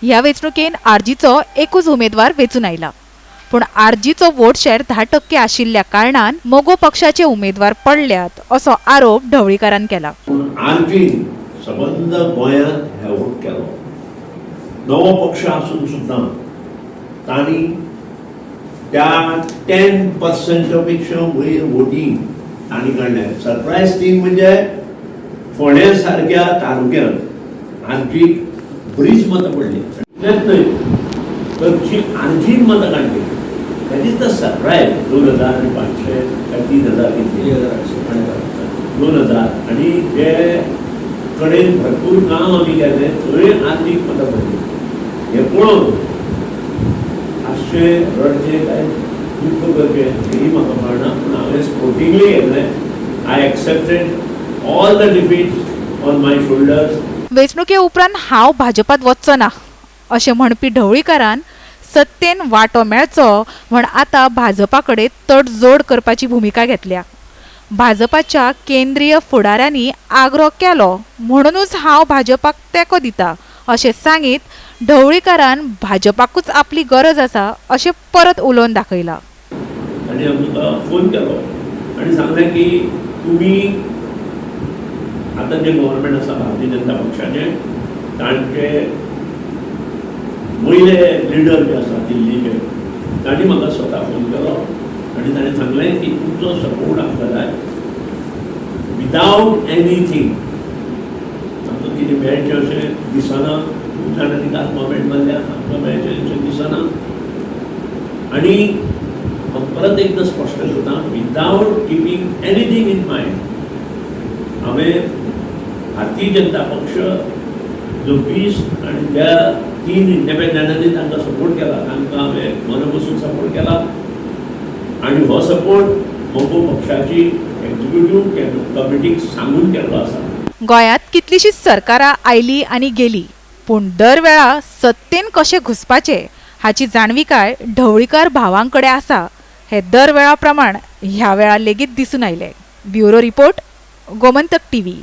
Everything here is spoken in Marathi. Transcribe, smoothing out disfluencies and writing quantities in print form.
ह्या वेंचणुकेन आरजीचो एकूच उमेदवार वेंचून आयला, पूण आरजीचो वोट शेअर 10% आशिल्ल्या कारणान मोगो पक्षाचे उमेदवार पडल्यात असो आरोप ढवळीकारान केला। आरजी सबंद गोंयांत हे वोट केलो, नवो पक्ष आसून सुद्दां तांणी त्या 10% पेक्षा वयर वोटींग तांणी काडल्या। सरप्रायज थिंग म्हणजे फोंड्या सारक्या तालुक्यांत आरजीक बरीच मतां पडली, इतलेंच न्हय तर जी आरजीन मतां काडली दॅट इज द सरप्रायज। 2500 काय 3000 कितले 2000 आनी जे कडेन भरपूर गांव आमी गेले थंय आरजीक मतां पडली। हे पळोवन हातशे रडचे काय दुख्ख करचे हेही म्हाका कळना, पूण हांवें स्पोर्टिंगली गेल्लें। I accepted all the defeats on my shoulders. वेंचणुके उपरांत हांव भाजपात वचचो ना अशें म्हणपी ढवळीकारान सत्तेन वांटो मेळचो म्हण आतां भाजपा कडेन तडजोड करपाची भुमिका घेतल्या। भाजपाच्या केंद्रीय फुडाऱ्यांनी आग्रो केलो म्हणूनच हांव भाजपाक तेंको दिता अशें सांगीत ढवळीकारान भाजपाकूच आपली गरज आसा अशें परत उलोवन दाखयला। आनी आमकां फोन केलो आनी सांगलें की तुमी आतां जे गव्हर्मेंट आसा भारतीय जनता पक्षाचे तांचे पयले लिडर जे आसा दिल्लीचे तांणी म्हाका स्वता फोन केलो आनी ताणें सांगलें की तुमचो सपोर्ट आमकां जाय विदावट एनीथींग। आमकां कितें मेळचें अशें दिसना, खूब जाणांनी गालमोबेंट मारल्या, आमकां मेळचें अशें दिसना। आनी हांव परत एकदां स्पश्ट करता, without keeping anything in mind हांवें भारतीय जनता पक्ष जो 20 आनी त्या 3 इंडिपेंडंटांनी तांकां सपोर्ट केला, तांकां हांवें मन बसून सपोर्ट केला आनी हो सपोर्ट मोगो पक्षाची एक्झिक्युटिव्ह कमिटीक सांगून केल्लो आसा। गोंयांत कितलीशींच सरकारां आयली आनी गेली, पूण दर वेळा सत्तेन कशें घुसपाचे हाची जाणविकाय ढवळीकार भावां कडेन आसा हे दर वेळा प्रमाण ह्या वेळा लेगीत दिसून आयले। Bureau report, Gomantak TV.